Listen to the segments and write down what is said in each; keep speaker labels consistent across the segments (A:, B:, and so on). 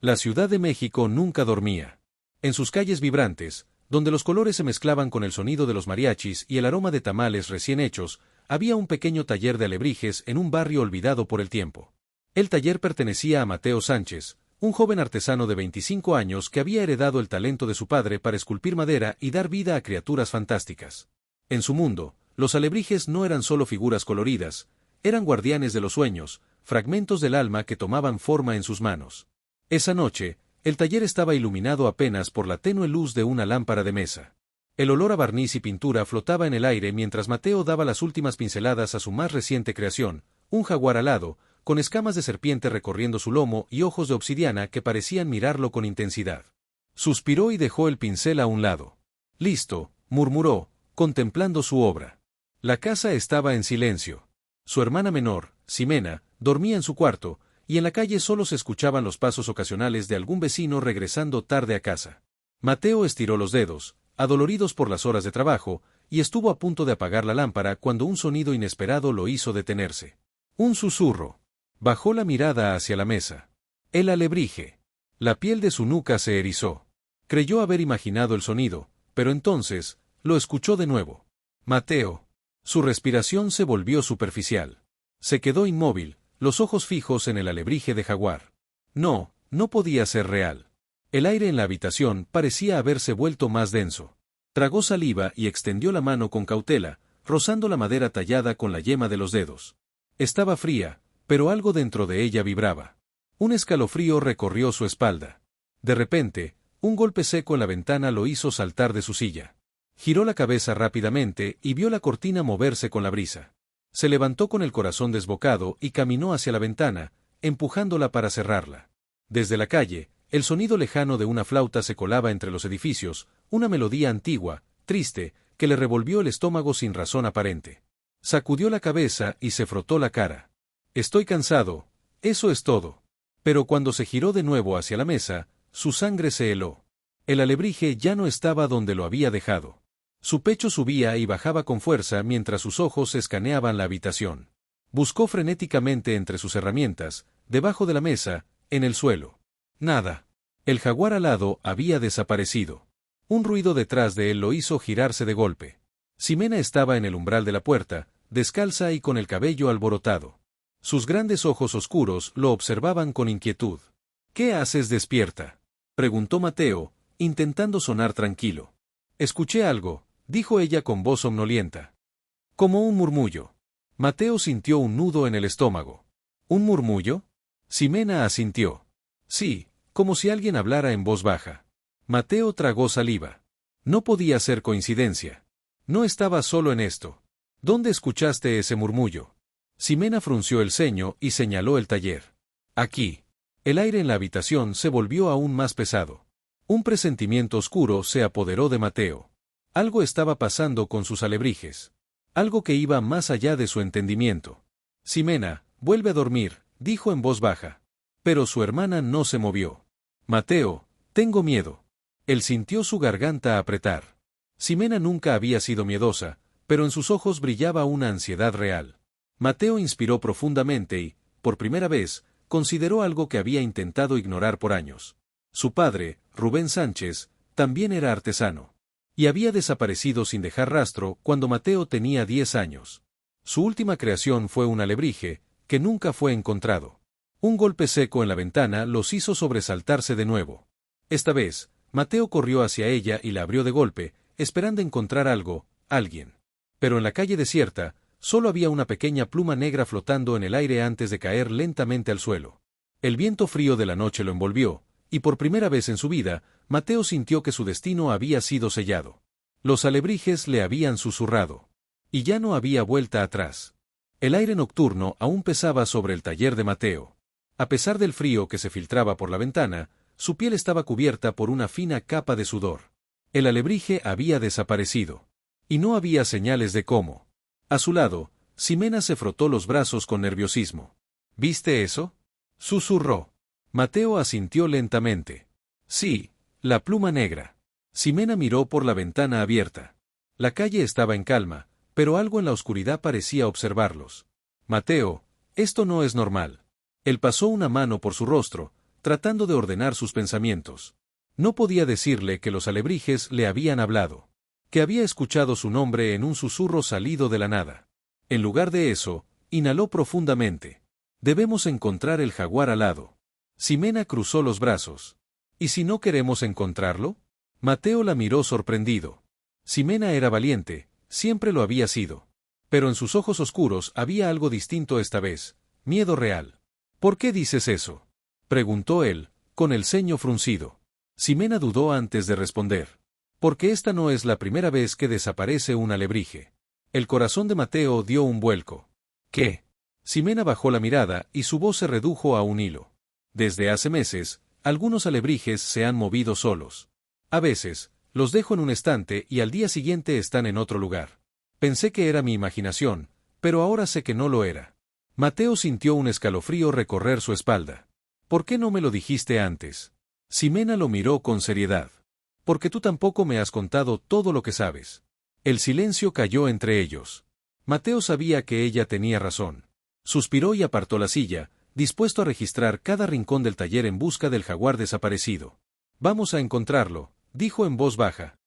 A: La Ciudad de México nunca dormía. En sus calles vibrantes, donde los colores se mezclaban con el sonido de los mariachis y el aroma de tamales recién hechos, había un pequeño taller de alebrijes en un barrio olvidado por el tiempo. El taller pertenecía a Mateo Sánchez, un joven artesano de 25 años que había heredado el talento de su padre para esculpir madera y dar vida a criaturas fantásticas. En su mundo, los alebrijes no eran solo figuras coloridas, eran guardianes de los sueños, fragmentos del alma que tomaban forma en sus manos. Esa noche, el taller estaba iluminado apenas por la tenue luz de una lámpara de mesa. El olor a barniz y pintura flotaba en el aire mientras Mateo daba las últimas pinceladas a su más reciente creación, un jaguar alado, con escamas de serpiente recorriendo su lomo y ojos de obsidiana que parecían mirarlo con intensidad. Suspiró y dejó el pincel a un lado. «Listo», murmuró, contemplando su obra. La casa estaba en silencio. Su hermana menor, Ximena, dormía en su cuarto, y en la calle solo se escuchaban los pasos ocasionales de algún vecino regresando tarde a casa. Mateo estiró los dedos, adoloridos por las horas de trabajo, y estuvo a punto de apagar la lámpara cuando un sonido inesperado lo hizo detenerse. Un susurro. Bajó la mirada hacia la mesa. El alebrije. La piel de su nuca se erizó. Creyó haber imaginado el sonido, pero entonces, lo escuchó de nuevo. Mateo. Su respiración se volvió superficial. Se quedó inmóvil, los ojos fijos en el alebrije de jaguar. No, no podía ser real. El aire en la habitación parecía haberse vuelto más denso. Tragó saliva y extendió la mano con cautela, rozando la madera tallada con la yema de los dedos. Estaba fría, pero algo dentro de ella vibraba. Un escalofrío recorrió su espalda. De repente, un golpe seco en la ventana lo hizo saltar de su silla. Giró la cabeza rápidamente y vio la cortina moverse con la brisa. Se levantó con el corazón desbocado y caminó hacia la ventana, empujándola para cerrarla. Desde la calle, el sonido lejano de una flauta se colaba entre los edificios, una melodía antigua, triste, que le revolvió el estómago sin razón aparente. Sacudió la cabeza y se frotó la cara. «Estoy cansado, eso es todo». Pero cuando se giró de nuevo hacia la mesa, su sangre se heló. El alebrije ya no estaba donde lo había dejado. Su pecho subía y bajaba con fuerza mientras sus ojos escaneaban la habitación. Buscó frenéticamente entre sus herramientas, debajo de la mesa, en el suelo. Nada. El jaguar alado había desaparecido. Un ruido detrás de él lo hizo girarse de golpe. Ximena estaba en el umbral de la puerta, descalza y con el cabello alborotado. Sus grandes ojos oscuros lo observaban con inquietud. «¿Qué haces despierta?», preguntó Mateo, intentando sonar tranquilo. «Escuché algo», dijo ella con voz somnolienta. Como un murmullo. Mateo sintió un nudo en el estómago. ¿Un murmullo? Ximena asintió. Sí, como si alguien hablara en voz baja. Mateo tragó saliva. No podía ser coincidencia. No estaba solo en esto. ¿Dónde escuchaste ese murmullo? Ximena frunció el ceño y señaló el taller. Aquí. El aire en la habitación se volvió aún más pesado. Un presentimiento oscuro se apoderó de Mateo. Algo estaba pasando con sus alebrijes. Algo que iba más allá de su entendimiento. «Ximena, vuelve a dormir», dijo en voz baja. Pero su hermana no se movió. «Mateo, tengo miedo». Él sintió su garganta apretar. Ximena nunca había sido miedosa, pero en sus ojos brillaba una ansiedad real. Mateo inspiró profundamente y, por primera vez, consideró algo que había intentado ignorar por años. Su padre, Rubén Sánchez, también era artesano. Y había desaparecido sin dejar rastro cuando Mateo tenía 10 años. Su última creación fue un alebrije, que nunca fue encontrado. Un golpe seco en la ventana los hizo sobresaltarse de nuevo. Esta vez, Mateo corrió hacia ella y la abrió de golpe, esperando encontrar algo, alguien. Pero en la calle desierta, solo había una pequeña pluma negra flotando en el aire antes de caer lentamente al suelo. El viento frío de la noche lo envolvió, y por primera vez en su vida, Mateo sintió que su destino había sido sellado. Los alebrijes le habían susurrado. Y ya no había vuelta atrás. El aire nocturno aún pesaba sobre el taller de Mateo. A pesar del frío que se filtraba por la ventana, su piel estaba cubierta por una fina capa de sudor. El alebrije había desaparecido. Y no había señales de cómo. A su lado, Ximena se frotó los brazos con nerviosismo. ¿Viste eso?, susurró. Mateo asintió lentamente. Sí, la pluma negra. Ximena miró por la ventana abierta. La calle estaba en calma, pero algo en la oscuridad parecía observarlos. Mateo, esto no es normal. Él pasó una mano por su rostro, tratando de ordenar sus pensamientos. No podía decirle que los alebrijes le habían hablado, que había escuchado su nombre en un susurro salido de la nada. En lugar de eso, inhaló profundamente. Debemos encontrar el jaguar alado. Ximena cruzó los brazos. ¿Y si no queremos encontrarlo? Mateo la miró sorprendido. Ximena era valiente, siempre lo había sido. Pero en sus ojos oscuros había algo distinto esta vez, miedo real. ¿Por qué dices eso?, preguntó él, con el ceño fruncido. Ximena dudó antes de responder. Porque esta no es la primera vez que desaparece un alebrije. El corazón de Mateo dio un vuelco. ¿Qué? Ximena bajó la mirada y su voz se redujo a un hilo. Desde hace meses, algunos alebrijes se han movido solos. A veces, los dejo en un estante y al día siguiente están en otro lugar. Pensé que era mi imaginación, pero ahora sé que no lo era. Mateo sintió un escalofrío recorrer su espalda. ¿Por qué no me lo dijiste antes? Ximena lo miró con seriedad. Porque tú tampoco me has contado todo lo que sabes. El silencio cayó entre ellos. Mateo sabía que ella tenía razón. Suspiró y apartó la silla, dispuesto a registrar cada rincón del taller en busca del jaguar desaparecido. Vamos a encontrarlo, dijo en voz baja.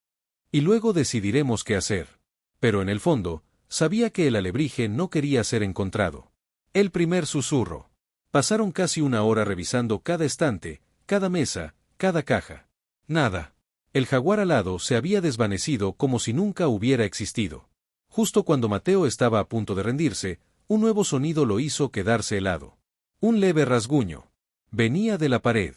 A: Y luego decidiremos qué hacer. Pero en el fondo, sabía que el alebrije no quería ser encontrado. El primer susurro. Pasaron casi una hora revisando cada estante, cada mesa, cada caja. Nada. El jaguar alado se había desvanecido como si nunca hubiera existido. Justo cuando Mateo estaba a punto de rendirse, un nuevo sonido lo hizo quedarse helado. Un leve rasguño. Venía de la pared.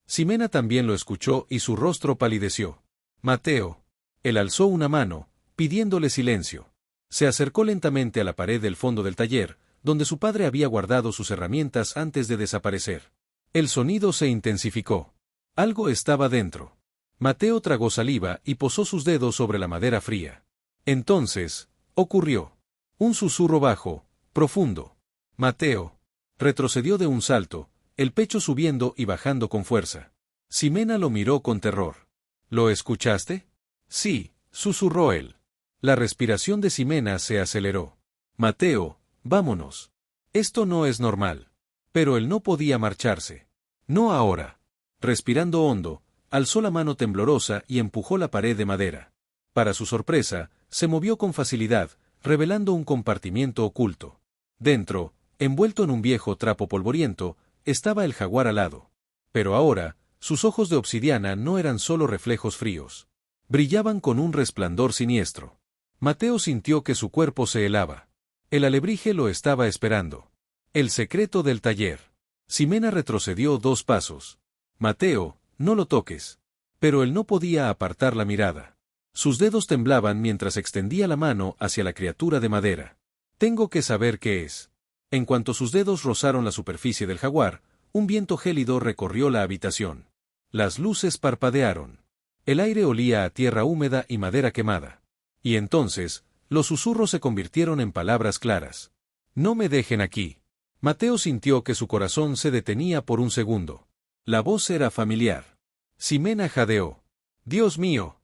A: Ximena también lo escuchó y su rostro palideció. Mateo. Él alzó una mano, pidiéndole silencio. Se acercó lentamente a la pared del fondo del taller, donde su padre había guardado sus herramientas antes de desaparecer. El sonido se intensificó. Algo estaba dentro. Mateo tragó saliva y posó sus dedos sobre la madera fría. Entonces, ocurrió. Un susurro bajo, profundo. Mateo. Retrocedió de un salto, el pecho subiendo y bajando con fuerza. Ximena lo miró con terror. ¿Lo escuchaste? Sí, susurró él. La respiración de Ximena se aceleró. Mateo, vámonos. Esto no es normal. Pero él no podía marcharse. No ahora. Respirando hondo, alzó la mano temblorosa y empujó la pared de madera. Para su sorpresa, se movió con facilidad, revelando un compartimiento oculto. Dentro, envuelto en un viejo trapo polvoriento, estaba el jaguar alado. Pero ahora, sus ojos de obsidiana no eran solo reflejos fríos. Brillaban con un resplandor siniestro. Mateo sintió que su cuerpo se helaba. El alebrije lo estaba esperando. El secreto del taller. Ximena retrocedió 2 pasos. Mateo, no lo toques. Pero él no podía apartar la mirada. Sus dedos temblaban mientras extendía la mano hacia la criatura de madera. Tengo que saber qué es. En cuanto sus dedos rozaron la superficie del jaguar, un viento gélido recorrió la habitación. Las luces parpadearon. El aire olía a tierra húmeda y madera quemada. Y entonces, los susurros se convirtieron en palabras claras. No me dejen aquí. Mateo sintió que su corazón se detenía por un segundo. La voz era familiar. Ximena jadeó. ¡Dios mío!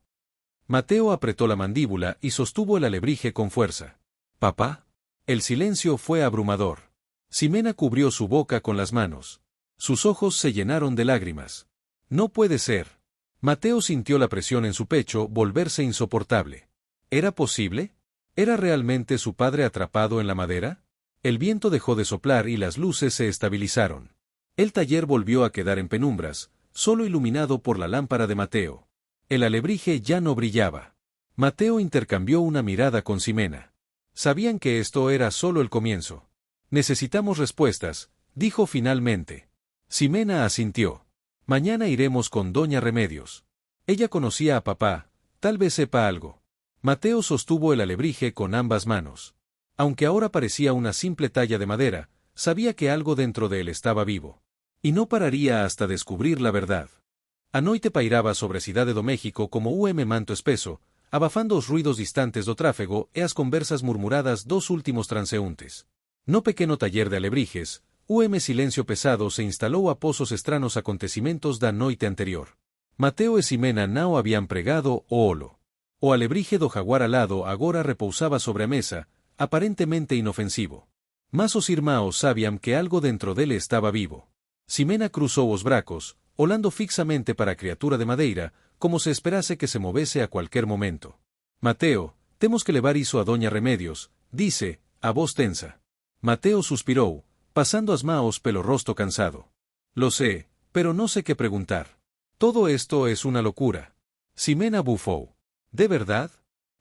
A: Mateo apretó la mandíbula y sostuvo el alebrije con fuerza. ¿Papá? El silencio fue abrumador. Ximena cubrió su boca con las manos. Sus ojos se llenaron de lágrimas. No puede ser. Mateo sintió la presión en su pecho volverse insoportable. ¿Era posible? ¿Era realmente su padre atrapado en la madera? El viento dejó de soplar y las luces se estabilizaron. El taller volvió a quedar en penumbras, solo iluminado por la lámpara de Mateo. El alebrije ya no brillaba. Mateo intercambió una mirada con Ximena. Sabían que esto era solo el comienzo. Necesitamos respuestas, dijo finalmente. Ximena asintió. Mañana iremos con Doña Remedios. Ella conocía a papá, tal vez sepa algo. Mateo sostuvo el alebrije con ambas manos. Aunque ahora parecía una simple talla de madera, sabía que algo dentro de él estaba vivo. Y no pararía hasta descubrir la verdad. A noite pairaba sobre Cidade do México como manto espeso, abafando os ruidos distantes do tráfego e as conversas murmuradas dos últimos transeúntes. No pequeno taller de alebrijes, silencio pesado se instalou após os estranos acontecimentos da noite anterior. Mateo e Ximena não habían pregado o olo. O alebrije do jaguar alado agora repousaba sobre a mesa, aparentemente inofensivo. Mas os irmãos sabían que algo dentro dele estaba vivo. Ximena cruzó os bracos, olando fixamente para a criatura de madeira, como se esperase que se movese a cualquier momento. Mateo, temos que levar iso a Doña Remedios, disse, a voz tensa. Mateo suspirou, pasando as maos pelo rosto cansado. Lo sé, pero no sé qué preguntar. Todo esto es una locura. Ximena bufou. ¿De verdad?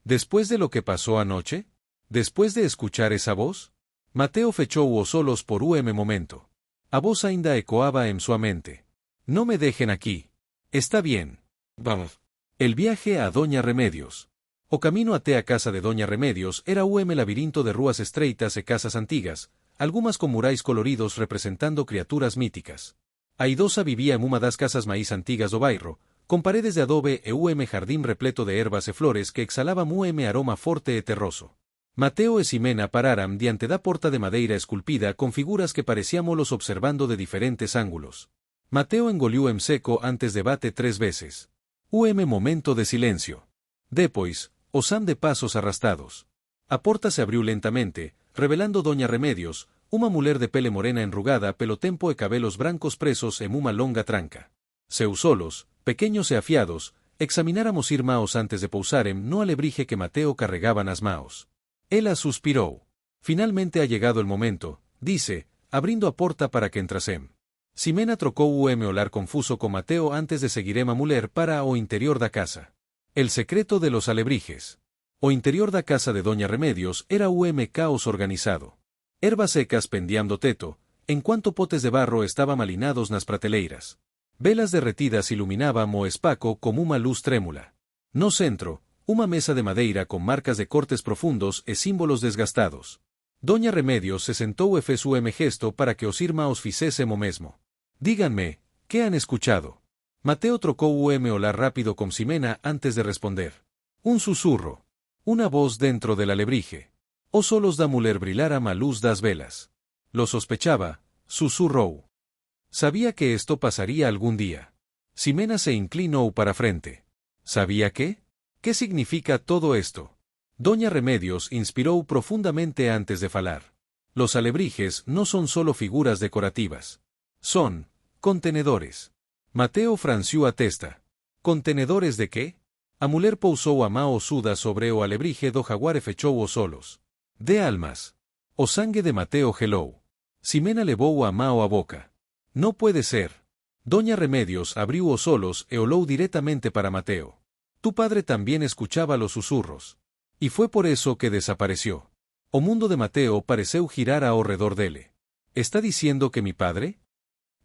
A: ¿Después de lo que pasó anoche? ¿Después de escuchar esa voz? Mateo fechou os olhos por momento. A voz ainda ecoaba en su mente. No me dejen aquí. Está bien. Vamos. El viaje a Doña Remedios. O camino até a casa de Doña Remedios era labirinto de rúas estreitas e casas antigas, algumas con murais coloridos representando criaturas míticas. Aidosa vivía en uma das casas máis antigas do bairro, con paredes de adobe e jardín repleto de ervas e flores que exhalaban aroma forte e terroso. Mateo e Ximena pararam diante da porta de madeira esculpida con figuras que parecíamolos observando de diferentes ángulos. Mateo engoliu en seco antes de bate 3 veces. Momento de silencio. Depois, o sam de pasos arrastados. A porta se abriu lentamente, revelando Doña Remedios, unha muller de pele morena enrugada pelo tempo e cabelos brancos presos en unha longa tranca. Seus solos, pequeños e afiados, examináramos irmãos antes de pousarem no alebrije que Mateo carregaba nas maos. Ela suspirou. Finalmente ha llegado el momento, dice, abrindo a porta para que entrasem. Ximena trocou olar confuso con Mateo antes de seguirem a muller para o interior da casa. El secreto de los alebrijes. O interior da casa de Doña Remedios era caos organizado. Ervas secas pendían do teto, en cuanto potes de barro estaban alinados nas prateleiras. Velas derretidas iluminaban o espaco como unha luz trémula. No centro, unha mesa de madeira con marcas de cortes profundos e símbolos desgastados. Doña Remedios se sentou e fez gesto para que os irmãos fixésem o mesmo. Díganme, ¿qué han escuchado? Mateo trocou olar rápido con Ximena antes de responder. Un susurro. Una voz dentro del alebrije. Os solos da muller brilaram a luz das velas. Lo sospechaba, susurrou. Sabía que esto pasaría algún día. Ximena se inclinó para frente. ¿Sabía qué? ¿Qué significa todo esto? Doña Remedios inspiró profundamente antes de falar. Los alebrijes no son solo figuras decorativas. Son contenedores. Mateo franció a testa. ¿Contenedores de qué? A muller pousou a mao suda sobre o alebrije do jaguar e fechou os solos. De almas. O sangue de Mateo gelou. Ximena levou a mao a boca. No puede ser. Doña Remedios abriu os solos e olou directamente para Mateo. Tu padre también escuchaba los susurros. Y fue por eso que desapareció. O mundo de Mateo pareceu girar ao redor dele. ¿Está diciendo que mi padre?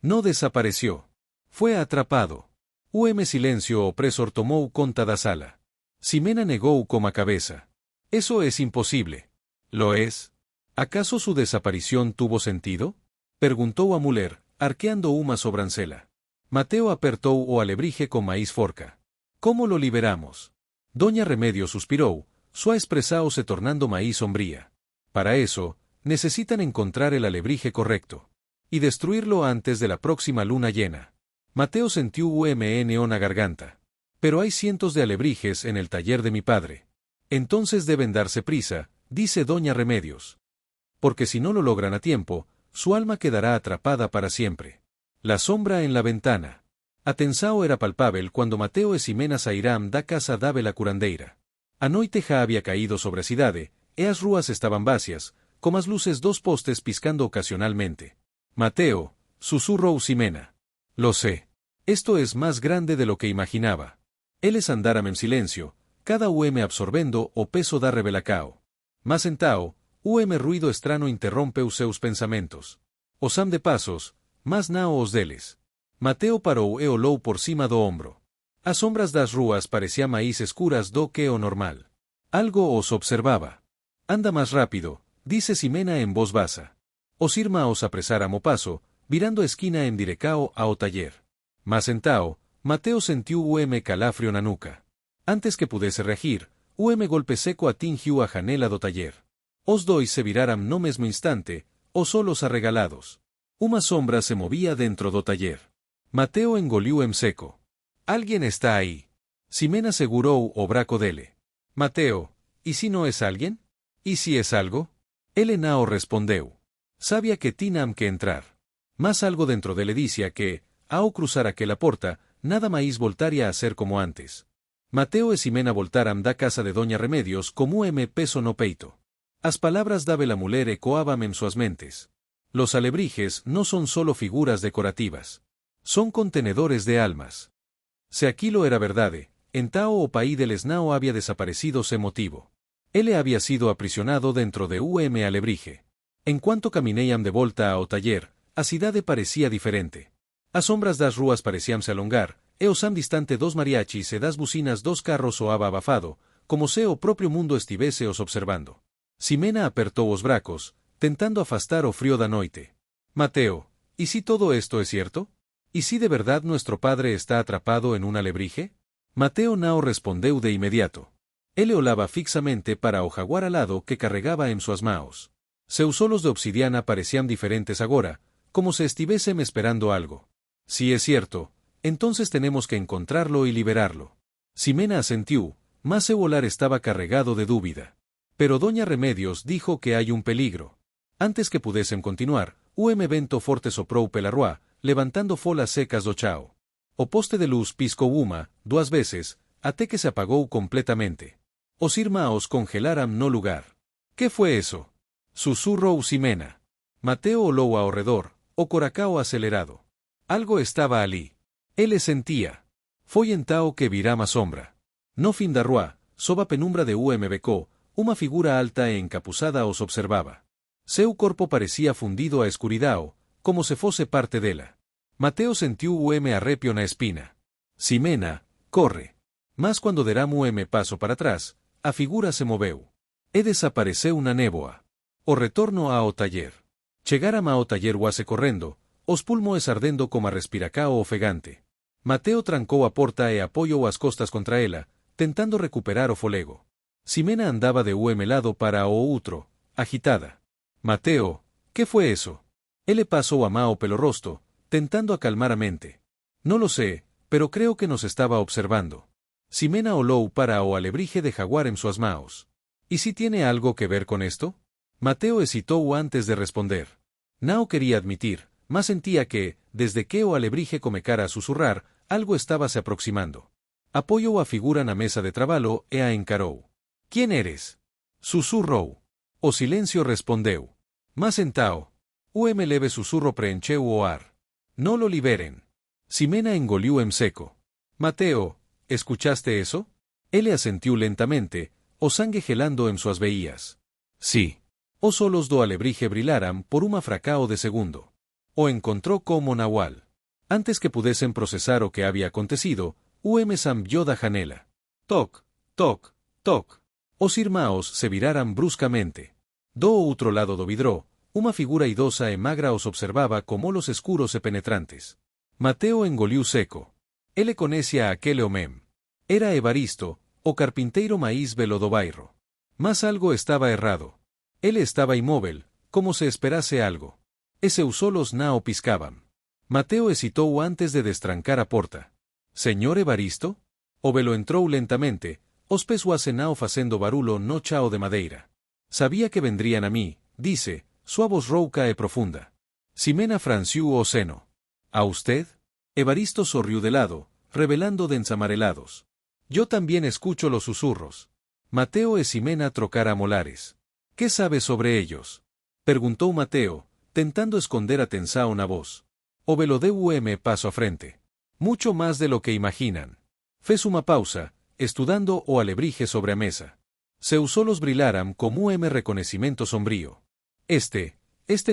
A: No desapareció. Fue atrapado. Silencio opresor tomou conta da sala. Ximena negou como a cabeza. Eso es imposible. ¿Lo es? ¿Acaso su desaparición tuvo sentido? Preguntó a muller, arqueando uma sobrancela. Mateo apertou o alebrije con maíz forca. ¿Cómo lo liberamos? Doña Remedios suspirou, sua expresao se tornando maíz sombría. Para eso, necesitan encontrar el alebrije correcto. Y destruirlo antes de la próxima luna llena. Mateo sintió una garganta. Pero hay cientos de alebrijes en el taller de mi padre. Entonces deben darse prisa, dice Doña Remedios. Porque si no lo logran a tiempo, su alma quedará atrapada para siempre. La sombra en la ventana. A tensao era palpável cuando Mateo e Ximena sairán da casa da vela curandeira. A noite já había caído sobre a cidade, e as rúas estaban vacias, como as luces dos postes piscando ocasionalmente. Mateo, susurrou Ximena. Lo sé. Esto es más grande de lo que imaginaba. Eles andaram en silencio, cada absorbendo o peso da rebelacao. Mas entao, ruido estrano interrompe os seus pensamentos. O sam de pasos, mas nao os deles. Mateo parou e olou por cima do ombro. As sombras das rúas parecían maíz escuras do que o normal. Algo os observaba. Anda más rápido, dice Ximena en voz basa. Os irmãos apresaram o paso, virando a esquina en direcao ao taller. Mas entao, Mateo sentiu calafrio na nuca. Antes que pudese reagir, golpe seco atingiu a janela do taller. Os dois se viraram no mesmo instante, os solos arregalados. Uma sombra se movía dentro do taller. Mateo engoliu en seco. Alguien está aí. Ximena segurou o braco dele. Mateo, ¿y si no es alguien? ¿Y si es algo? Ele nao respondeu. Sabía que tinam que entrar. Más algo dentro de él decía que, ao cruzar aquela porta, nada máis voltaria a ser como antes. Mateo e Ximena voltaram da casa de Doña Remedios como peso no peito. As palabras da bela muller ecoaban en suas mentes. Los alebrijes no son solo figuras decorativas. Son contenedores de almas. Se aquilo era verdade, entao o paí del esnao había desaparecido sem motivo. Ele había sido aprisionado dentro de alebrije. En cuanto camineiam de volta ao taller, a cidade parecía diferente. As sombras das rúas parecíanse alongar, e o sam distante dos mariachis e das bucinas dos carros soaba abafado, como se o propio mundo estivese os observando. Ximena apertou os bracos, tentando afastar o frío da noite. Mateo, ¿y si todo esto es cierto? ¿Y si de verdad nuestro padre está atrapado en un alebrije? Mateo nao respondeu de inmediato. Ele olaba fixamente para o jaguar alado que carregaba en suas maos. Seus solos de obsidiana parecían diferentes agora, como se estivésem esperando algo. Si es cierto, entonces tenemos que encontrarlo y liberarlo. Ximena asentiu, mas seu olar estaba carregado de dúbida. Pero Doña Remedios dijo que hay un peligro. Antes que pudesen continuar, vento forte soprou pela rúa, levantando folas secas do chao. O poste de luz piscou duas veces, até que se apagou completamente. Os irmãos congelaram no lugar. ¿Qué fue eso? Susurrou Ximena. Mateo olou ao redor, o coracao acelerado. Algo estaba ali. Ele sentía. Foi entao que viram a sombra. No fin da rúa, sob a penumbra de becó, uma figura alta e encapuzada os observaba. Seu corpo parecía fundido a escuridao, como se fose parte dela. Mateo sentiu arrepio na espina. Ximena, corre. Mas quando deram paso para atrás, a figura se moveu. E desapareceu na néboa. O retorno ao taller. Chegaram ao taller guase correndo, os pulmoes ardendo como a respiracao ofegante. Mateo trancou a porta e apoiou as costas contra ela, tentando recuperar o folego. Ximena andaba de lado para o outro, agitada. Mateo, ¿qué fue eso? Ele pasou a mao pelo rosto, tentando acalmar a mente. No lo sé, pero creo que nos estaba observando. Ximena olou para o alebrije de jaguar en suas maos. ¿Y si tiene algo que ver con esto? Mateo hesitou antes de responder. Nao quería admitir, mas sentía que, desde que o alebrije comecara a susurrar, algo estaba se aproximando. Apoiou a figura na mesa de trabalo e a encarou. ¿Quién eres? Susurrou. O silencio respondeu. Mas entao. Leve susurro preencheu o ar. No lo liberen. Ximena engoliu en seco. Mateo, ¿escuchaste eso? Ele asentiu lentamente, o sangue gelando en suas veías. Sí. Os solos do alebrije brilaran por un fracao de segundo. O encontró como nahual. Antes que pudesen procesar o que había acontecido, zambió da janela. Toc, toc, toc. Os irmãos se viraran bruscamente. Do outro lado do vidro, uma figura idosa e magra os observaba como los escuros e penetrantes. Mateo engoliu seco. Ele conecia a aquele homem. Era Evaristo, o carpinteiro maíz velo do bairro. Mas algo estaba errado. Ele estaba inmóvel, como se esperase algo. E seus solos nao piscaban. Mateo hesitou antes de destrancar a porta. Señor Evaristo? O velo entrou lentamente, os pés nao facendo barulo no chao de madeira. Sabía que vendrían a mí, dice, sua voz rouca e profunda. Ximena franciu o seno. ¿A usted? Evaristo sorriu de lado, revelando dentes amarelados. Yo también escucho los susurros. Mateo e Ximena trocara molares. ¿Qué sabe sobre ellos? Preguntó Mateo, tentando esconder a tensao na voz. O velo deu paso a frente. Mucho más de lo que imaginan. Fez uma pausa, estudando o alebrije sobre a mesa. Seus solos brilaram como reconocimiento sombrío. Este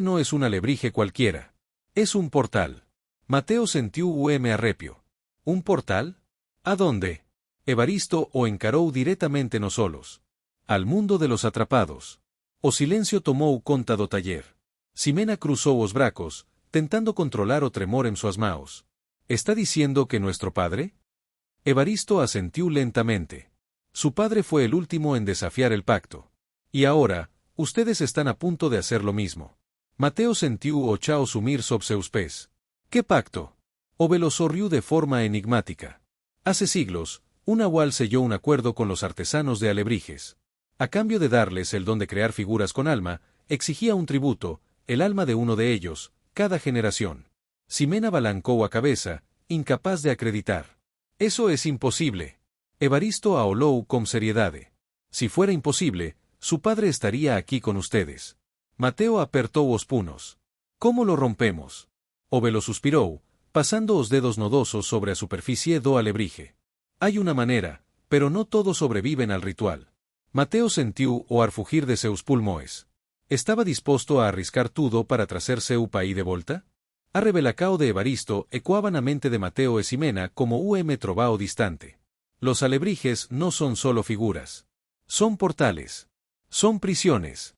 A: no es un alebrije cualquiera. Es un portal. Mateo sentiu arrepio. ¿Un portal? ¿A dónde? Evaristo o encarou directamente nos solos. Al mundo de los atrapados. O silencio tomou conta do taller. Ximena cruzou os bracos, tentando controlar o tremor en suas maos. ¿Está diciendo que nuestro padre? Evaristo asentiu lentamente. Su padre fue el último en desafiar el pacto. Y ahora, ustedes están a punto de hacer lo mismo. Mateo sentiu o chao sumir sob seus pés. ¿Qué pacto? O velo sorriu de forma enigmática. Hace siglos, un nahual selló un acuerdo con los artesanos de alebrijes. A cambio de darles el don de crear figuras con alma, exigía un tributo, el alma de uno de ellos, cada generación. Ximena balancó a cabeza, incapaz de acreditar. Eso es imposible. Evaristo habló con seriedad. Si fuera imposible, su padre estaría aquí con ustedes. Mateo apertó os punos. ¿Cómo lo rompemos? Ovelo suspiró, pasando os dedos nodosos sobre a superficie do alebrije. Hay una manera, pero no todos sobreviven al ritual. Mateo sentiu o arfugir de seus pulmoes. Estaba dispuesto a arriscar todo para trazer seu paí de volta? A revelacao de Evaristo ecoaban a mente de Mateo e Ximena como trovao distante. Los alebrijes no son solo figuras. Son portales. Son prisiones.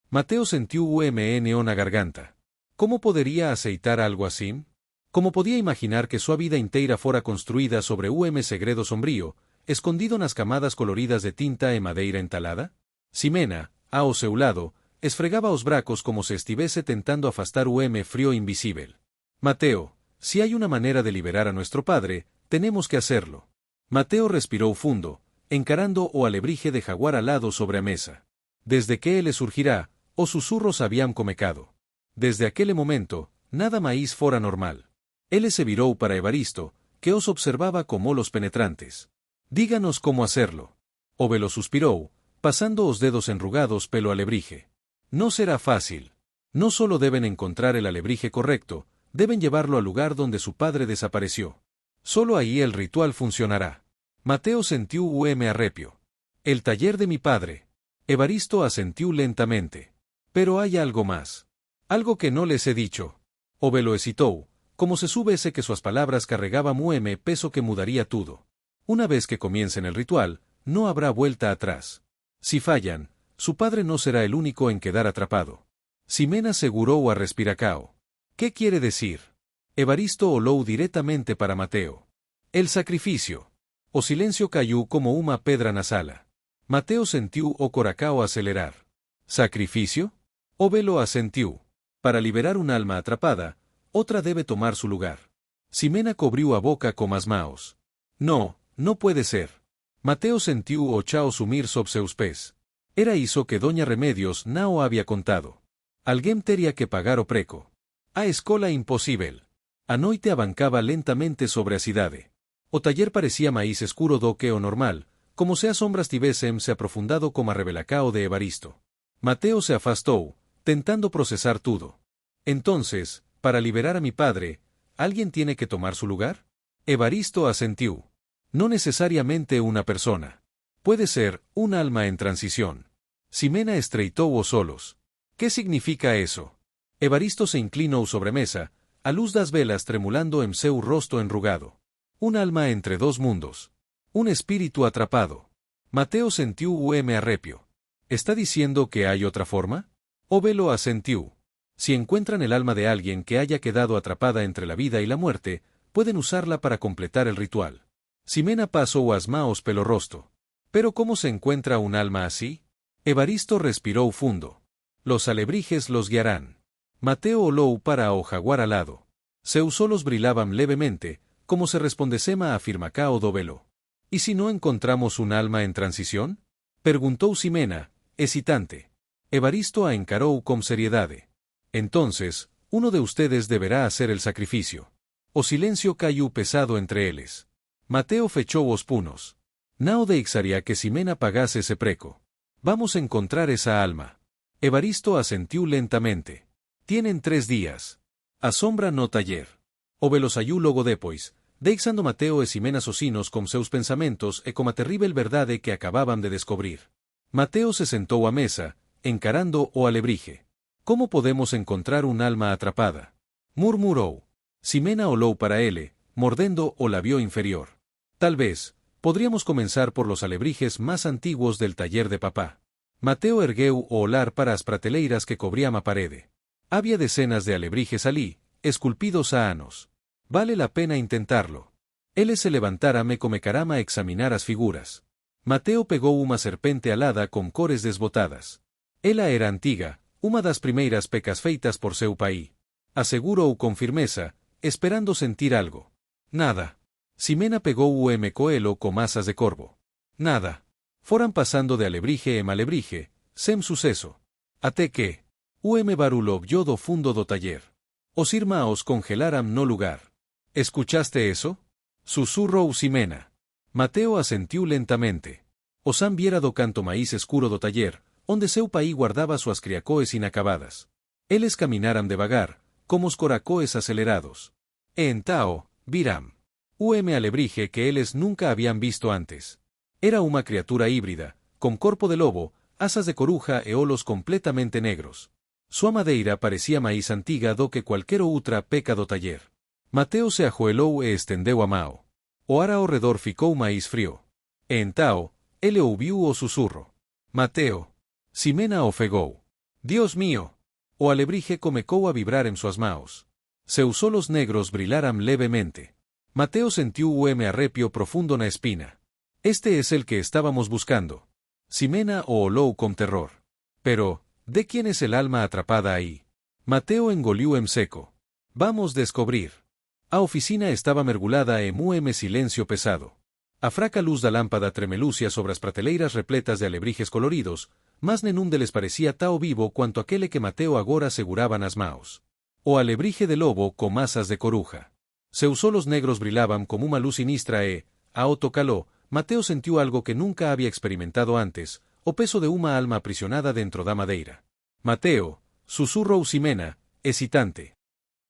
A: Mateo sentiu una garganta. ¿Cómo podría aceitar algo así? ¿Cómo podía imaginar que su vida inteira fora construída sobre segredo sombrío, escondido nas camadas coloridas de tinta e madeira entalada? Ximena, ao seu lado, esfregaba os bracos como se estivese tentando afastar frío invisible. Mateo, si hay una manera de liberar a nuestro padre, tenemos que hacerlo. Mateo respiró fundo, encarando o alebrije de jaguar alado sobre a mesa. Desde que él surgirá, os susurros habían comecado. Desde aquel momento, nada maíz fora normal. Él se viró para Evaristo, que os observaba como los penetrantes. Díganos cómo hacerlo. Ovelo suspiró, pasando os dedos enrugados pelo alebrije. No será fácil. No solo deben encontrar el alebrije correcto, deben llevarlo al lugar donde su padre desapareció. Solo ahí el ritual funcionará. Mateo sentiu arrepio. El taller de mi padre. Evaristo asentiu lentamente. Pero hay algo más. Algo que no les he dicho. Ovelo hesitou, como se subese que sus palabras carregaban peso que mudaría todo. Una vez que comiencen el ritual, no habrá vuelta atrás. Si fallan, su padre no será el único en quedar atrapado. Ximena seguró a respiracao. ¿Qué quiere decir? Evaristo olou directamente para Mateo. El sacrificio. O silencio cayó como una pedra na sala. Mateo sentiu o coracao acelerar. ¿Sacrificio? Ovelo asentiu. Para liberar un alma atrapada, otra debe tomar su lugar. Ximena cobrió a boca con as maos. No, no puede ser. Mateo sentiu o chao sumir sob seus pés. Era iso que Doña Remedios nao había contado. Alguén teria que pagar o preco. A escola imposible. A noite abancaba lentamente sobre a cidade. O taller parecía maíz escuro do que o normal, como se as sombras tivesen se aprofundado como a revelacao de Evaristo. Mateo se afastou, tentando procesar todo. Entonces, para liberar a mi padre, ¿alguien tiene que tomar su lugar? Evaristo asentiu. No necesariamente una persona. Puede ser un alma en transición. Ximena estreitó os solos. ¿Qué significa eso? Evaristo se inclinó sobre mesa, a luz das velas tremulando en seu rostro enrugado. Un alma entre dos mundos. Un espíritu atrapado. Mateo sentiu arrepio. ¿Está diciendo que hay otra forma? Ovelo asentiu. Si encuentran el alma de alguien que haya quedado atrapada entre la vida y la muerte, pueden usarla para completar el ritual. Ximena pasó as maos pelo rosto. ¿Pero cómo se encuentra un alma así? Evaristo respiró fundo. Los alebrijes los guiarán. Mateo olou para o jaguar alado. Seus solos brillaban levemente, como se respondesema a firmacao do velo. ¿Y si no encontramos un alma en transición? Preguntó Ximena, hesitante. Evaristo a encarou con seriedade. Entonces, uno de ustedes deberá hacer el sacrificio. O silencio cayó pesado entre ellos. Mateo fechó os punos. Nao deixaría que Ximena pagase ese preco. Vamos a encontrar esa alma. Evaristo asentiu lentamente. Tienen 3 días. Asombra no taller. Ovelo saiu logo depois, deixando Mateo e Ximena socinos con seus pensamentos e com a terrível verdade que acababan de descobrir. Mateo se sentou a mesa, encarando o alebrije. ¿Cómo podemos encontrar un alma atrapada? Murmurou. Ximena olou para ele, mordendo o labio inferior. Tal vez, podríamos comenzar por los alebrijes más antiguos del taller de papá. Mateo ergueu o olar para as prateleiras que cobrían a parede. Había decenas de alebrijes alí, esculpidos a anos. Vale la pena intentarlo. Él se levantárame come carama a examinar as figuras. Mateo pegó una serpente alada con cores desbotadas. Ela era antiga, uma das primeiras pecas feitas por seu paí. Asegurou con firmeza, esperando sentir algo. Nada. Ximena pegó coelo con masas de corvo. Nada. Foran pasando de alebrije em alebrije, sem suceso. Até que, barullo vio do fundo do taller. Os irmaos congelaram no lugar. ¿Escuchaste eso? Susurró Ximena. Mateo asentiu lentamente. Osam viera do canto maíz escuro do taller, onde seu paí guardaba suas criacoes inacabadas. Eles caminaram devagar, como os coracoes acelerados. E entao, viram. Alebrije que eles nunca habían visto antes. Era una criatura híbrida, con corpo de lobo, asas de coruja e olos completamente negros. Sua madeira parecía maíz antiga do que cualquier outra peca do taller. Mateo se ajoelou e estendeu a mao. O ar ao redor ficou maíz frío. E entao, ele ouviu o susurro. Mateo. Ximena ofegou. Dios mío. O alebrije comecou a vibrar en suas maos. Seus olos negros brilaram levemente. Mateo sentiu arrepio profundo na espina. Este es el que estábamos buscando. Ximena o olou con terror. Pero, ¿de quién es el alma atrapada ahí? Mateo engoliu en seco. Vamos descobrir. A oficina estaba mergulada en silencio pesado. A fraca luz da lámpada tremelucia sobre as prateleiras repletas de alebrijes coloridos, mas nenún deles parecía tao vivo cuanto aquele que Mateo agora seguraba nas maos. O alebrije de lobo con masas de coruja. Seus olos negros brilaban como uma luz sinistra e, ao tocalo, Mateo sentiu algo que nunca había experimentado antes, o peso de uma alma aprisionada dentro da madeira. Mateo, susurrou Ximena, hesitante.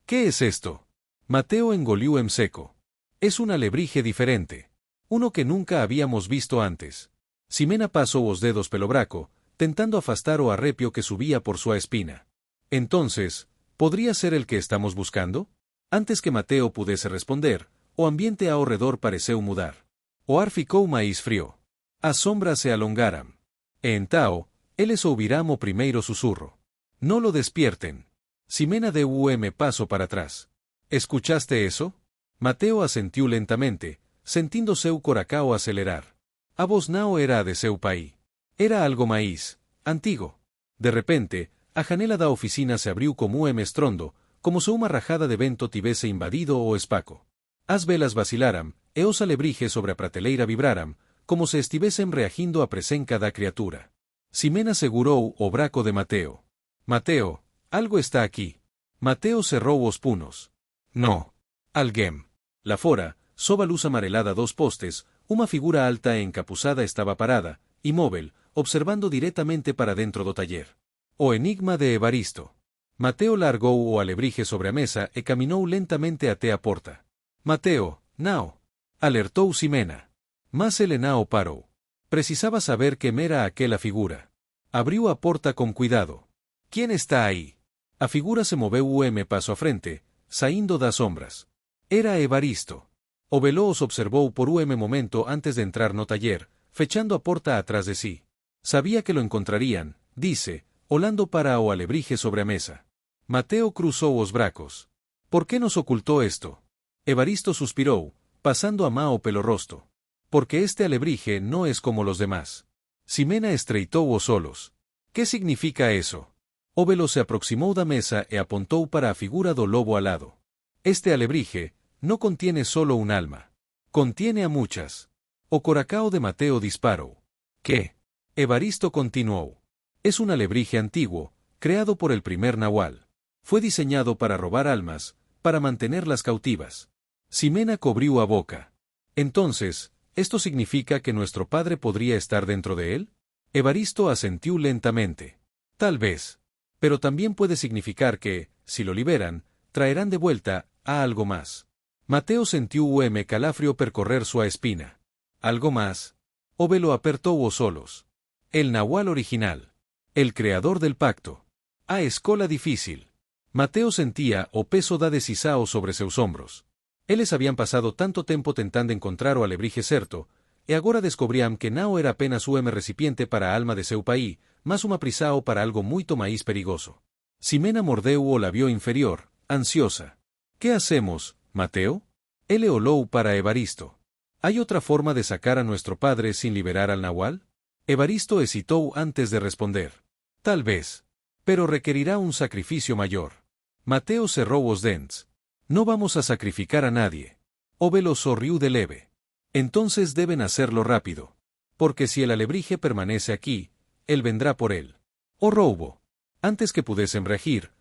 A: ¿Qué es esto? Mateo engoliu en seco. Es un alebrije diferente. Uno que nunca habíamos visto antes. Ximena pasó os dedos pelo braco, tentando afastar o arrepio que subía por su espina. Entonces, ¿podría ser el que estamos buscando? Antes que Mateo pudiese responder, o ambiente ao redor pareceu mudar. O ar ficou máis frío. As sombras se alongaram. E entao, eles ouviram o primeiro susurro. No lo despierten. Ximena deu paso para atrás. ¿Escuchaste eso? Mateo asentiu lentamente, sentindo seu coracao acelerar. A voz nao era a de seu paí. Era algo maíz, antigo. De repente, a janela da oficina se abriu como estrondo, como se uma rajada de vento tivese invadido o espaco. As velas vacilaram, e os alebrijes sobre a prateleira vibraram, como se estivesen reagindo a presenca da criatura. Ximena segurou o braco de Mateo. Mateo, algo está aquí. Mateo cerrou os punos. No. Alguém. La fora, sob a luz amarelada dos postes, uma figura alta e encapuzada estaba parada, inmóvil, observando directamente para dentro do taller. O enigma de Evaristo. Mateo largou o alebrije sobre a mesa e caminou lentamente até a porta. Mateo, nao. Alertou Ximena. Mas ele nao parou. Precisaba saber quen era aquela figura. Abriu a porta con cuidado. ¿Quién está aí? A figura se moveu paso a frente, saindo das sombras. Era Evaristo. O velo os observou por momento antes de entrar no taller, fechando a porta atrás de sí. Sabía que lo encontrarían, dice, olando para o alebrije sobre a mesa. Mateo cruzou os bracos. ¿Por qué nos ocultó esto? Evaristo suspirou, pasando a mao pelo rosto. Porque este alebrije no es como los demás. Ximena estreitou os olos. ¿Qué significa eso? O velo se aproximou da mesa e apontou para a figura do lobo alado. Este alebrije no contiene solo un alma. Contiene a muchas. O coracao de Mateo disparou. ¿Qué? Evaristo continuou. Es un alebrije antiguo, creado por el primer nahual. Fue diseñado para robar almas, para mantenerlas cautivas. Ximena cobriu a boca. Entonces, ¿esto significa que nuestro padre podría estar dentro de él? Evaristo asentiu lentamente. Tal vez. Pero también puede significar que, si lo liberan, traerán de vuelta a algo más. Mateo sentiu calafrio percorrer sua espina. ¿Algo más? O velo apertou os olos. El nahual original. El creador del pacto. A escola difícil. Mateo sentía o peso da decisao sobre seus ombros. Eles habían pasado tanto tempo tentando encontrar o alebrije certo, e agora descobrían que nao era apenas recipiente para a alma de seu paí, mas uma prisao para algo muito máis perigoso. Ximena mordeu o labio inferior, ansiosa. ¿Qué hacemos, Mateo? Ele olou para Evaristo. ¿Hay otra forma de sacar a nuestro padre sin liberar al nahual? Evaristo hesitou antes de responder. Tal vez. Pero requerirá un sacrificio mayor. Mateo cerrou os dents. No vamos a sacrificar a nadie. O velo sorriu de leve. Entonces deben hacerlo rápido. Porque si el alebrije permanece aquí, él vendrá por él. O roubo. Antes que pudiesen reagir,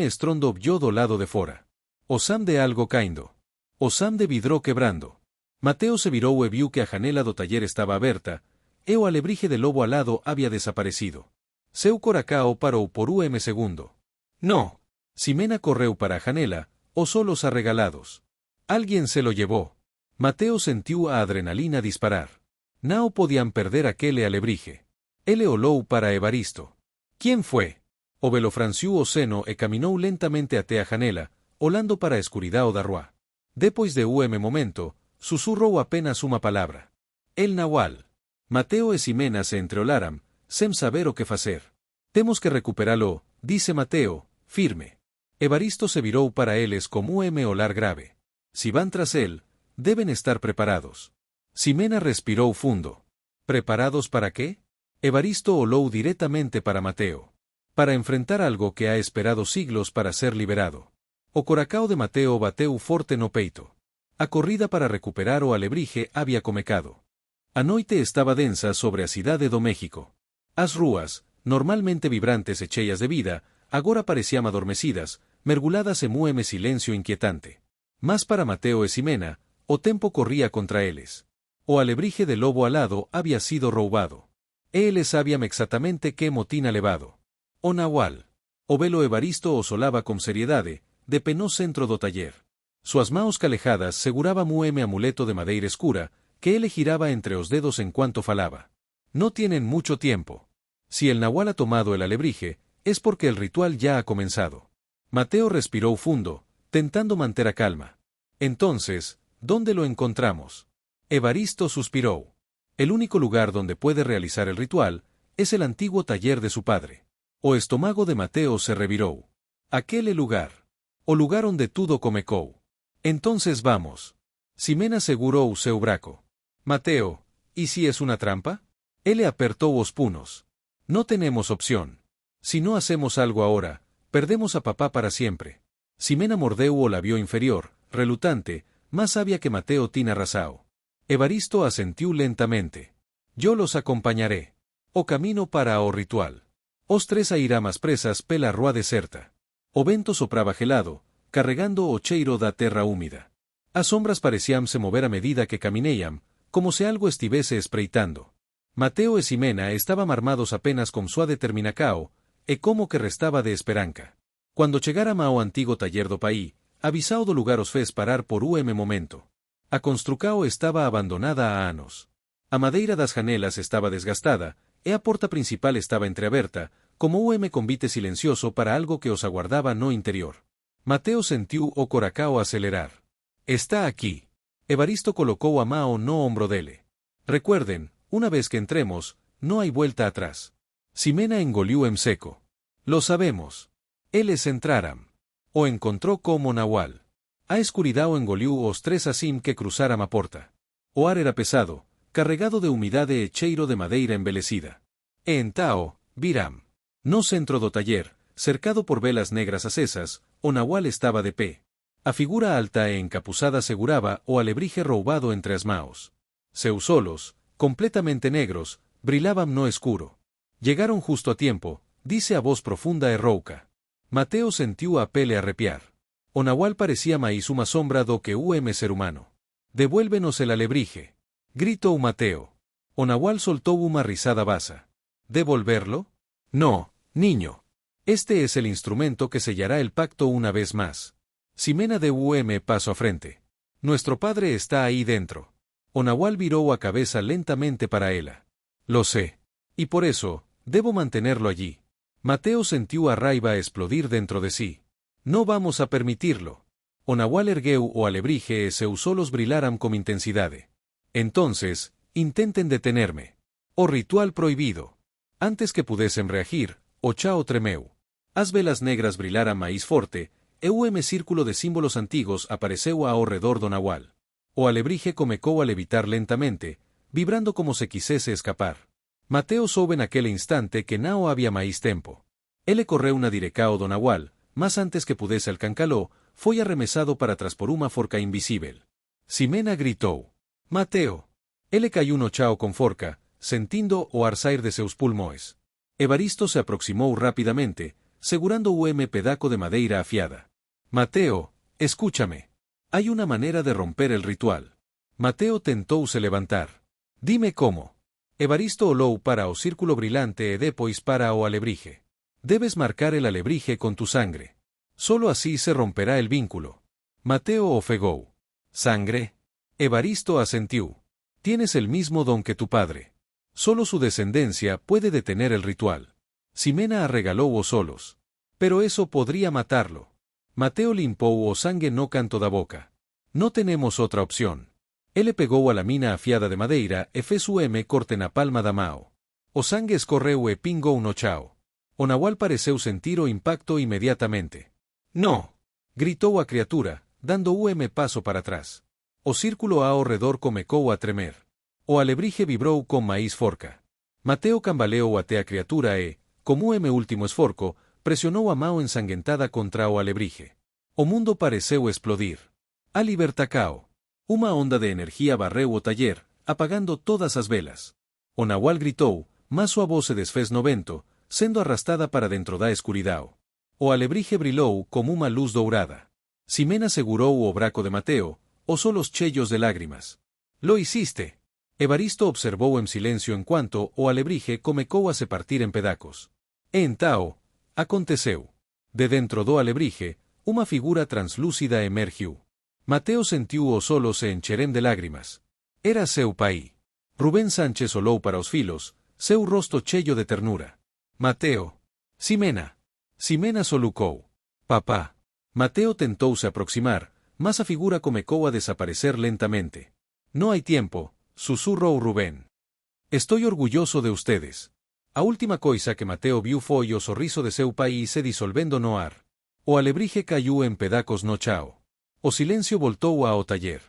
A: estrondo vio do lado de fora. Osam de algo caindo. Osam de vidro quebrando. Mateo se virou e viu que a janela do taller estaba aberta, e o alebrije de lobo alado había desaparecido. Seu coracao parou por segundo. No. Ximena correu para a janela, o solos arregalados. Alguien se lo llevó. Mateo sentiu a adrenalina disparar. Nao podían perder aquele alebrije. Ele olou para Evaristo. ¿Quién fue? O velo franciu o seno e caminou lentamente até a janela, olando para a escuridao da rúa. Depois de momento, susurrou apenas uma palavra. El Nahual. Mateo e Ximena se entreolaram, sem saber o que facer. Temos que recuperalo, disse Mateo, firme. Evaristo se virou para eles como olar grave. Si van tras él, deben estar preparados. Ximena respirou fundo. ¿Preparados para qué? Evaristo olou directamente para Mateo. Para enfrentar algo que ha esperado siglos para ser liberado. O coracao de Mateo bateu forte no peito. A corrida para recuperar o alebrije había comecado. A noite estaba densa sobre a cidade do México. As rúas, normalmente vibrantes e cheias de vida, agora parecían adormecidas, merguladas en silencio inquietante. Mas para Mateo e Ximena, o tempo corría contra eles. O alebrije de lobo alado había sido roubado. Eles sabían exactamente que motina levado. O Nahual. O velo Evaristo o solaba con seriedade, de peno centro do taller. Suas maos calejadas seguraba amuleto de madeira escura, que ele giraba entre os dedos en cuanto falaba. No tienen mucho tiempo. Si el Nahual ha tomado el alebrije, es porque el ritual ya ha comenzado. Mateo respiró fundo, tentando mantener a calma. Entonces, ¿dónde lo encontramos? Evaristo suspiró. El único lugar donde puede realizar el ritual, es el antiguo taller de su padre. O estómago de Mateo se reviró. Aquel lugar. O lugar onde tudo comecou. Entonces vamos. Ximena segurou seu braco. Mateo, ¿y si es una trampa? Ele apertó os punos. No tenemos opción. Si no hacemos algo ahora, perdemos a papá para siempre. Ximena mordeu o labio inferior, relutante, más sabia que Mateo tina rasao. Evaristo asentiu lentamente. Yo los acompañaré. O camino para o ritual. Os tres airamas presas pela rúa deserta. O vento sopraba gelado, carregando o cheiro da terra húmida. As sombras parecíanse mover a medida que camineam, como se algo estivese espreitando. Mateo e Ximena estaban armados apenas con súa determinacao, e como que restaba de esperanca. Cuando chegaram ao antigo taller do paí, avisao do lugar os fez parar por momento. A construcao estaba abandonada a anos. A madeira das janelas estaba desgastada, e a porta principal estaba entreaberta, como convite silencioso para algo que os aguardaba no interior. Mateo sentiu o coracao acelerar. Está aquí. Evaristo colocou a mao no hombro dele. Recuerden, una vez que entremos, no hay vuelta atrás. Ximena engoliu en seco. Lo sabemos. Eles entraram. O encontró como Nahual. A escuridao engoliu os tres asim que cruzaram a porta. O ar era pesado, carregado de humidade e cheiro de madeira envelecida. E entao, viram. No centro do taller, cercado por velas negras acesas, o Nahual estaba de pé. A figura alta e encapuzada seguraba o alebrije roubado entre as maos. Seus solos, completamente negros, brilaban no escuro. Llegaron justo a tiempo, dice a voz profunda e rouca. Mateo sentiu a pele arrepiar. O Nahual parecía máis uma sombra do que ser humano. Devuélvenos el alebrije. Gritou Mateo. O Nahual soltou uma risada basa. ¿Devolverlo? No, niño. Este es el instrumento que sellará el pacto una vez más. Ximena de paso a frente. Nuestro padre está ahí dentro. O Nahual virou a cabeza lentamente para ela. Lo sé. Y por eso, debo mantenerlo allí. Mateo sentiu a raiva explodir dentro de sí. No vamos a permitirlo. O Nahual ergueu o alebrije e seus solos brilaram con intensidade. Entonces, intenten detenerme. O ritual prohibido. Antes que pudesen reagir, o chao tremeu. As velas negras brilaram máis forte, e círculo de símbolos antigos apareceu ao redor do Nahual. O alebrije comecou a levitar lentamente, vibrando como se quisese escapar. Mateo soube naquele instante que nao había máis tempo. Ele correu na direcao do Nahual, mas antes que pudese alcancaló, foi arremesado para trás por unha forca invisível. Ximena gritou. Mateo. Ele caiu no chao con forca, sentindo o ar sair de seus pulmóes. Evaristo se aproximou rapidamente, segurando pedaco de madeira afiada. Mateo, escúchame. Hay una manera de romper el ritual. Mateo tentouse levantar. Dime cómo. Evaristo olou para o círculo brillante e depois para o alebrije. Debes marcar el alebrije con tu sangre. Solo así se romperá el vínculo. Mateo ofegou. ¿Sangre? Evaristo asentiu. Tienes el mismo don que tu padre. Solo su descendencia puede detener el ritual. Ximena arregalou os solos. Pero eso podría matarlo. Mateo limpou o sangue no canto da boca. No tenemos otra opción. Ele pegou a la mina afiada de madeira e fez corte na palma da mao. O sangue escorreu e pingou no chao. O nahual pareceu sentir o impacto inmediatamente. «No!» gritou a criatura, dando paso para atrás. O círculo ao redor comecou a tremer. O alebrije vibrou con maíz forca. Mateo cambaleou até a criatura e, como último esforco, presionou a mao ensanguentada contra o alebrije. O mundo pareceu explodir. A libertacao. Uma onda de energía barreu o taller, apagando todas as velas. O nahual gritou, mas súa voz se desfez no vento, sendo arrastada para dentro da escuridao. O alebrije brilou como uma luz dourada. Ximena segurou o braco de Mateo, os solos cheios de lágrimas. «Lo hiciste!» Evaristo observou en silencio enquanto o alebrije comecou a se partir en pedacos. E entao, aconteceu. De dentro do alebrije, uma figura translúcida emergiu. Mateo sentiu os solos se encherem de lágrimas. Era seu pai. Rubén Sánchez olou para os filos, seu rosto cheio de ternura. Mateo. Ximena. Ximena solucou. Papá. Mateo tentouse aproximar, mas a figura comecou a desaparecer lentamente. No hay tiempo, susurrou Rubén. Estoy orgulloso de ustedes. A última coisa que Mateo viu foi o sorriso de seu pai se disolvendo no ar. O alebrije caiu en pedacos no chao. O silencio voltou ao taller.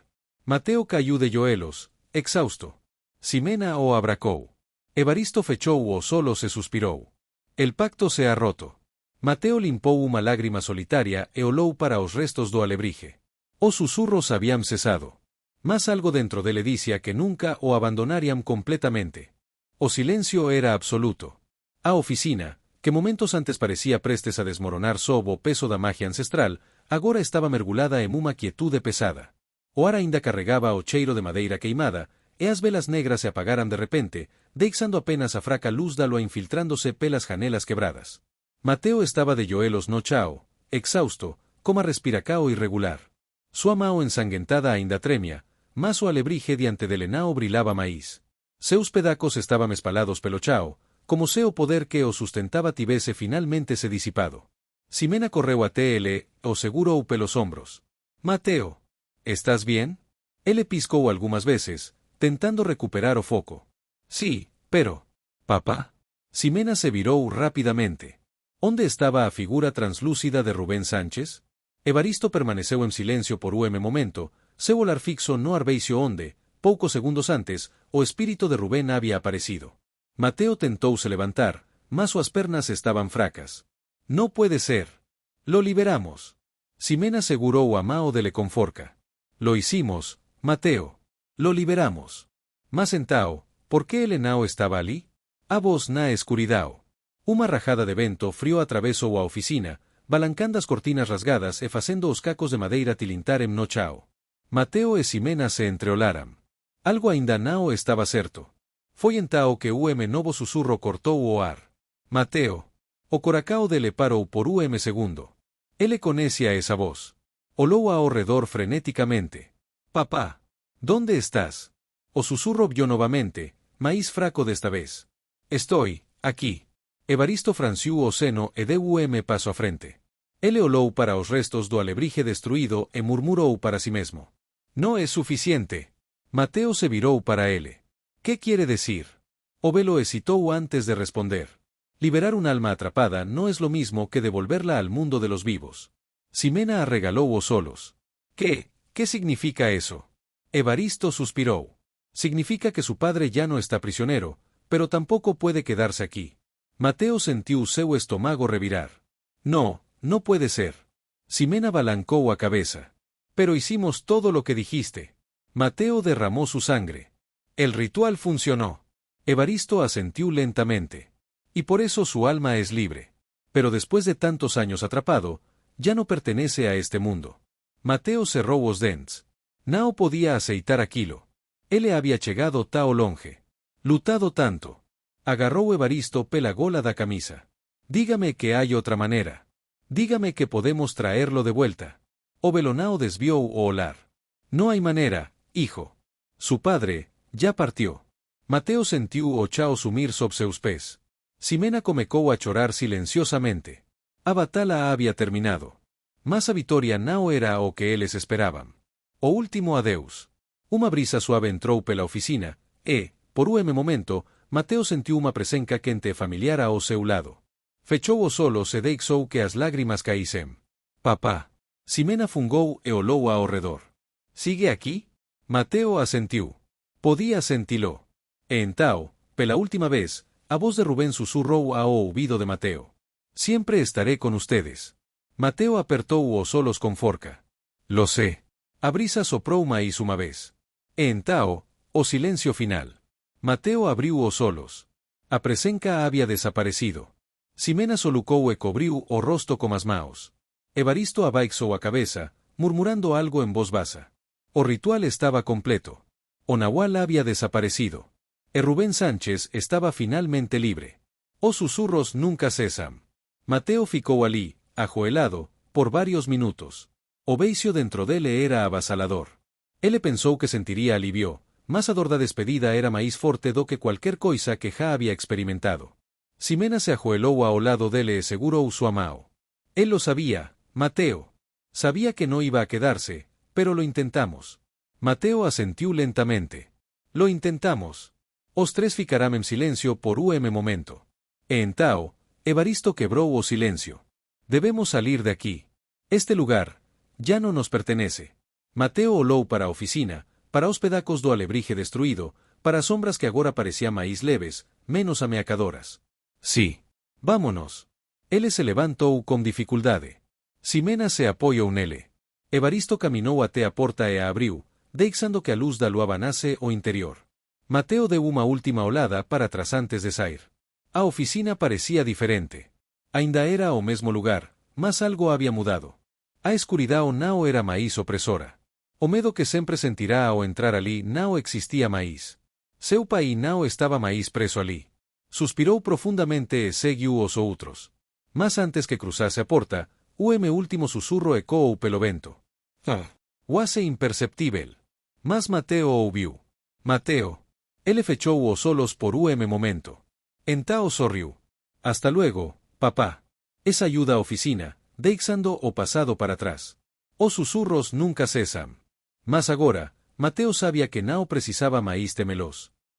A: Mateo caiu de joelhos, exhausto. Ximena o abracou. Evaristo fechou os solos e suspirou. El pacto se ha roto. Mateo limpou uma lágrima solitaria e olou para os restos do alebrije. Os susurros habían cesado. Mas algo dentro dele dicía que nunca o abandonariam completamente. O silencio era absoluto. A oficina, que momentos antes parecía prestes a desmoronar sob o peso da magia ancestral, agora estaba mergulada en uma quietude pesada. O ar aínda carregaba o cheiro de madeira queimada, e as velas negras se apagaran de repente, deixando apenas a fraca luz da lua infiltrándose pelas janelas quebradas. Mateo estaba de joelhos no chao, exhausto, coma respiracao irregular. Súa mao ensanguentada aínda tremia, mas o alebrije diante del nao brilaba maíz. Seus pedacos estaban espalados pelo chao, como se o poder que o sustentaba tivese finalmente se disipado. Ximena correu até ele, o segurou pelos ombros. «Mateo, estás bien?» Ele piscou algumas veces, tentando recuperar o foco. «Sí, pero... papá?» Ximena se virou rápidamente. ¿Onde estaba a figura translúcida de Rubén Sánchez? Evaristo permaneceu en silencio por momento, seu olhar fixo no arbeicio onde, poucos segundos antes, o espírito de Rubén había aparecido. Mateo tentouse levantar, mas súas pernas estaban fracas. «No puede ser. Lo liberamos». Ximena segurou a mao dele con forca. «Lo hicimos, Mateo. Lo liberamos». Mas entao, por que el nao estaba ali? A voz na escuridao. Uma rajada de vento frío atravesou a oficina, balancando as cortinas rasgadas e facendo os cacos de madeira tilintar no chao. Mateo e Ximena se entreolaram. Algo aínda nao estaba certo. Foi entao que novo susurro cortou o ar. «Mateo». O coracao dele parou por segundo. Ele coñecía esa voz. Olou ao redor frenéticamente. «Papá. ¿Dónde estás?» O susurro vio novamente, mais fraco desta vez. «Estoy, aquí». Evaristo franciu o seno e deu paso a frente. Ele olou para os restos do alebrije destruído e murmurou para si mesmo. «No es suficiente». Mateo se virou para ele. «¿Qué quiere decir?» O velo hesitou antes de responder. Liberar un alma atrapada no es lo mismo que devolverla al mundo de los vivos. Ximena arregalou os solos. ¿Qué significa eso? Evaristo suspirou. Significa que su padre ya no está prisionero, pero tampoco puede quedarse aquí. Mateo sentiu seu estómago revirar. No puede ser. Ximena balancou a cabeza. Pero hicimos todo lo que dijiste. Mateo derramó su sangre. El ritual funcionó. Evaristo asentiu lentamente. Y por eso su alma es libre. Pero después de tantos años atrapado, ya no pertenece a este mundo. Mateo cerró os dents. Nao podía aceitar aquilo. Ele había chegado tao longe. Lutado tanto. Agarró Evaristo pela gola da camisa. Dígame que hay otra manera. Dígame que podemos traerlo de vuelta. O Belonao desvió o olar. No hay manera, hijo. Su padre, ya partió. Mateo sentiu o chao sumir sob seus pés. Ximena comecou a chorar silenciosamente. A batalla había terminado. Mas a vitória não era o que eles esperaban. O último adeus. Uma brisa suave entrou pela oficina, e, por un momento, Mateo sentiu uma presença quente e familiar ao seu lado. Fechou os olhos e deixou que as lágrimas caíssem. Papá. Ximena fungou e olou ao redor. Sigue aquí? Mateo asentiu. Podía sentilo. E entao, pela última vez, a voz de Rubén susurrou ao ouvido de Mateo. Siempre estaré con ustedes. Mateo apertou os olhos con forca. Lo sé. A brisa soprou máis uma vez. E entao, o silencio final. Mateo abriu os olhos. A presenca había desaparecido. Ximena solucou e cobriu o rosto com as maos. Evaristo abaixou a cabeza, murmurando algo en voz baixa. O ritual estaba completo. O nahual había desaparecido. E Rubén Sánchez estaba finalmente libre. Os susurros nunca cesan. Mateo ficou ali, ajoelado, por varios minutos. O beicio dentro dele era avasalador. Ele pensou que sentiría alivio, mas a dor da despedida era máis forte do que cualquier coisa que já había experimentado. Ximena se ajoelou ao lado dele e segurou súa mao. Él lo sabía, Mateo. Sabía que no iba a quedarse, pero lo intentamos. Mateo asentiu lentamente. Lo intentamos. Os tres ficaram en silencio por un momento. E entao, Evaristo quebrou o silencio. Debemos salir de aquí. Este lugar ya no nos pertenece. Mateo olou para a oficina, para os pedacos do alebrije destruído, para as sombras que agora parecían máis leves, menos ameacadoras. Sí. Vámonos. Ele se levantou con dificuldade. Ximena se apoiou nele. Evaristo caminou até a porta e a abriu, deixando que a luz da lua abanase o interior. Mateo deu unha última olada para atrás antes de sair. A oficina parecía diferente. Ainda era o mesmo lugar, mas algo había mudado. A escuridão não era máis opresora. O medo que sempre sentirá ao entrar ali não existía máis. Seu pai não estaba máis preso ali. Suspirou profundamente e seguiu os outros. Mas antes que cruzase a porta, o último susurro ecoou pelo vento. Quase imperceptível. Mas Mateo ouviu. Mateo. Ele fechou os olhos por un momento. Entao sorriu. Hasta luego, papá. Esa ayuda a oficina, deixando o pasado para atrás. Os susurros nunca cesan. Mas agora, Mateo sabía que não precisaba máis temelos.